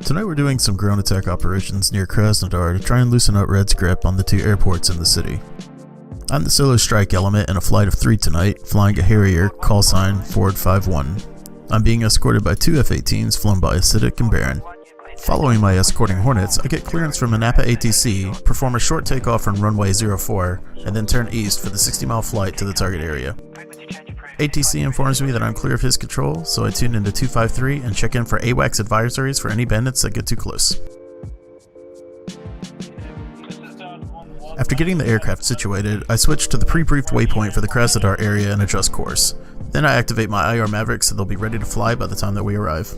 Tonight we're doing some ground attack operations near Krasnodar to try and loosen up Red's grip on the two airports in the city. I'm the solo strike element in a flight of 3 tonight, flying a Harrier, call sign Ford 51. I'm being escorted by 2 F-18s flown by Acidic and Baron. Following my escorting Hornets, I get clearance from a Napa ATC, perform a short takeoff from runway 04, and then turn east for the 60-mile flight to the target area. ATC informs me that I'm clear of his control, so I tune into 253 and check in for AWACS advisories for any bandits that get too close. After getting the aircraft situated, I switch to the pre-briefed waypoint for the Krasnodar area and adjust course. Then I activate my IR Mavericks so they'll be ready to fly by the time that we arrive.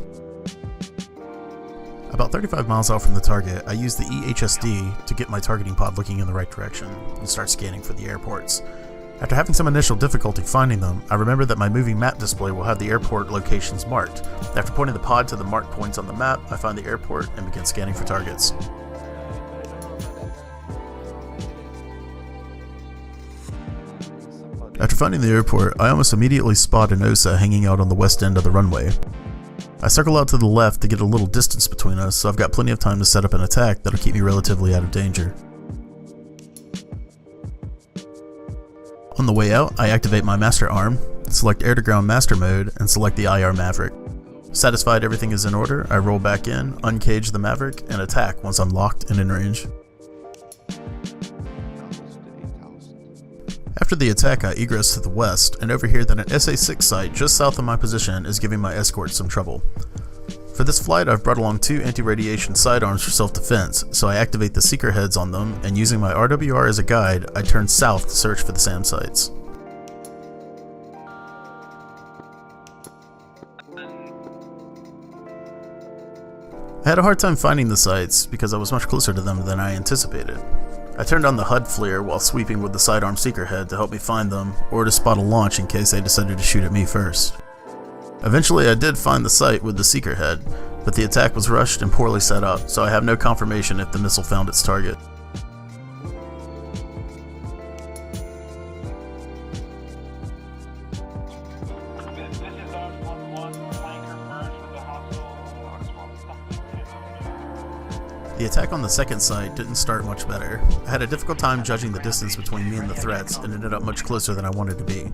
About 35 miles out from the target, I use the EHSD to get my targeting pod looking in the right direction and start scanning for the airports. After having some initial difficulty finding them, I remember that my moving map display will have the airport locations marked. After pointing the pod to the marked points on the map, I find the airport and begin scanning for targets. After finding the airport, I almost immediately spot an OSA hanging out on the west end of the runway. I circle out to the left to get a little distance between us, so I've got plenty of time to set up an attack that'll keep me relatively out of danger. On the way out, I activate my master arm, select air-to-ground master mode, and select the IR Maverick. Satisfied everything is in order, I roll back in, uncage the Maverick, and attack once I'm locked and in range. After the attack, I egress to the west and overhear that an SA-6 site just south of my position is giving my escort some trouble. For this flight, I've brought along 2 anti-radiation sidearms for self-defense, so I activate the seeker heads on them, and using my RWR as a guide, I turn south to search for the SAM sites. I had a hard time finding the sites because I was much closer to them than I anticipated. I turned on the HUD FLIR while sweeping with the sidearm seeker head to help me find them, or to spot a launch in case they decided to shoot at me first. Eventually I did find the site with the seeker head, but the attack was rushed and poorly set up, so I have no confirmation if the missile found its target. The attack on the second site didn't start much better. I had a difficult time judging the distance between me and the threats and ended up much closer than I wanted to be.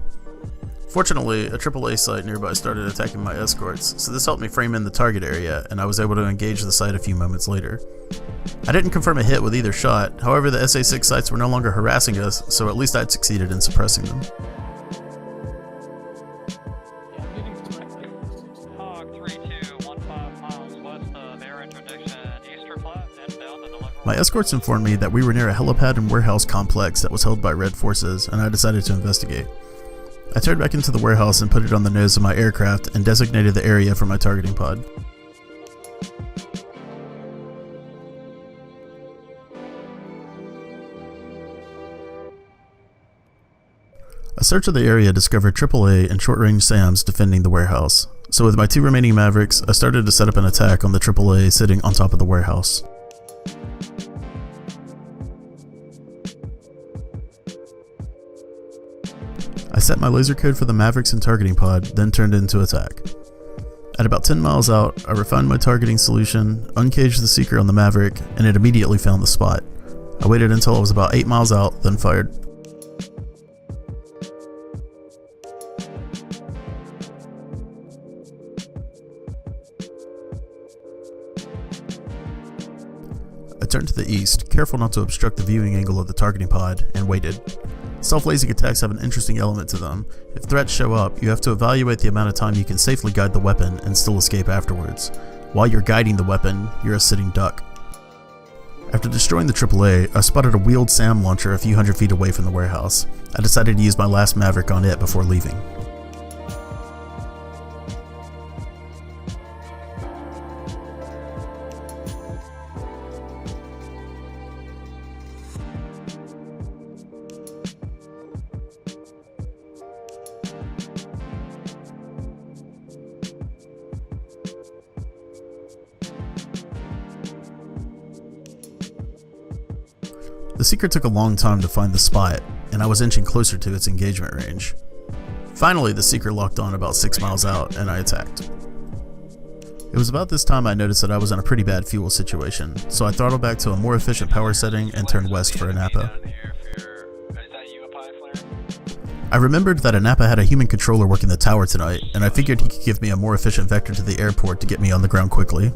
Fortunately, a AAA site nearby started attacking my escorts, so this helped me frame in the target area, and I was able to engage the site a few moments later. I didn't confirm a hit with either shot, however the SA-6 sites were no longer harassing us, so at least I'd succeeded in suppressing them. My escorts informed me that we were near a helipad and warehouse complex that was held by Red forces, and I decided to investigate. I turned back into the warehouse and put it on the nose of my aircraft and designated the area for my targeting pod. A search of the area discovered AAA and short-range SAMs defending the warehouse, so with my 2 remaining Mavericks, I started to set up an attack on the AAA sitting on top of the warehouse. I set my laser code for the Mavericks and targeting pod, then turned into attack. At about 10 miles out, I refined my targeting solution, uncaged the seeker on the Maverick, and it immediately found the spot. I waited until I was about 8 miles out, then fired. I turned to the east, careful not to obstruct the viewing angle of the targeting pod, and waited. Self-lasing attacks have an interesting element to them. If threats show up, you have to evaluate the amount of time you can safely guide the weapon and still escape afterwards. While you're guiding the weapon, you're a sitting duck. After destroying the AAA, I spotted a wheeled SAM launcher a few hundred feet away from the warehouse. I decided to use my last Maverick on it before leaving. The seeker took a long time to find the spot, and I was inching closer to its engagement range. Finally, the seeker locked on about 6 miles out, and I attacked. It was about this time I noticed that I was in a pretty bad fuel situation, so I throttled back to a more efficient power setting and turned west for Anapa. I remembered that Anapa had a human controller working the tower tonight, and I figured he could give me a more efficient vector to the airport to get me on the ground quickly.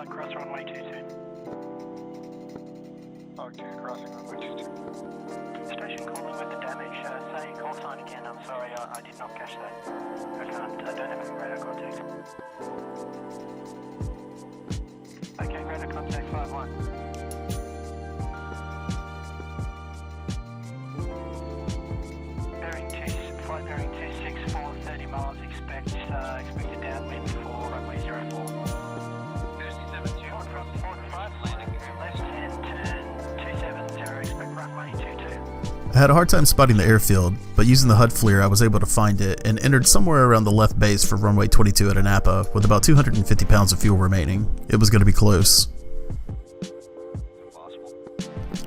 Cross runway 22. Okay, crossing runway 22. Station calling with the damage. Say call sign again. I'm sorry, I did not catch that. I don't have any radar contact. Okay, radar contact 5-1. Flight bearing 264, 30 miles. Expected downwind for runway 04. I had a hard time spotting the airfield, but using the HUD FLIR I was able to find it and entered somewhere around the left base for runway 22 at Anapa with about 250 pounds of fuel remaining. It was going to be close.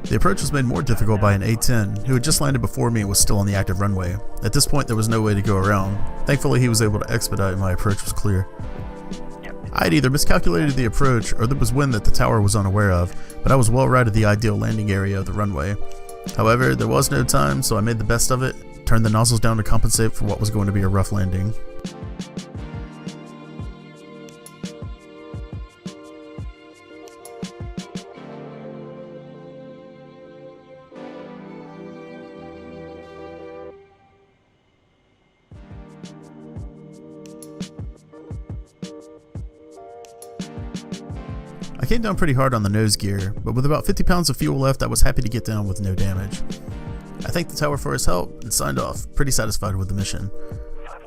The approach was made more difficult by an A-10 who had just landed before me and was still on the active runway. At this point there was no way to go around. Thankfully he was able to expedite and my approach was clear. I had either miscalculated the approach or there was wind that the tower was unaware of, but I was well right of the ideal landing area of the runway. However, there was no time, so I made the best of it, turned the nozzles down to compensate for what was going to be a rough landing. I came down pretty hard on the nose gear, but with about 50 pounds of fuel left I was happy to get down with no damage. I thanked the tower for his help and signed off, pretty satisfied with the mission.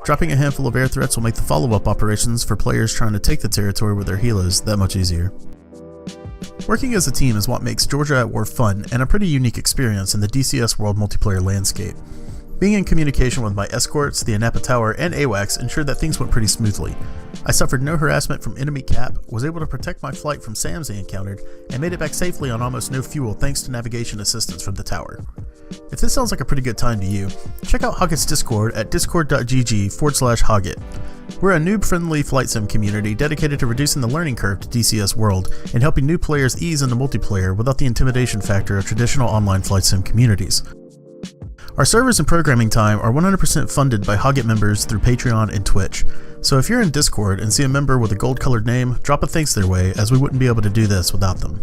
Dropping a handful of air threats will make the follow-up operations for players trying to take the territory with their helos that much easier. Working as a team is what makes Georgia at War fun and a pretty unique experience in the DCS World multiplayer landscape. Being in communication with my escorts, the Anapa Tower, and AWACS ensured that things went pretty smoothly. I suffered no harassment from enemy cap, was able to protect my flight from SAMs I encountered, and mate it back safely on almost no fuel thanks to navigation assistance from the tower. If this sounds like a pretty good time to you, check out Hogget's Discord at discord.gg/Hogget. We're a noob-friendly flight sim community dedicated to reducing the learning curve to DCS World and helping new players ease into multiplayer without the intimidation factor of traditional online flight sim communities. Our servers and programming time are 100% funded by Hogget members through Patreon and Twitch, so if you're in Discord and see a member with a gold-colored name, drop a thanks their way as we wouldn't be able to do this without them.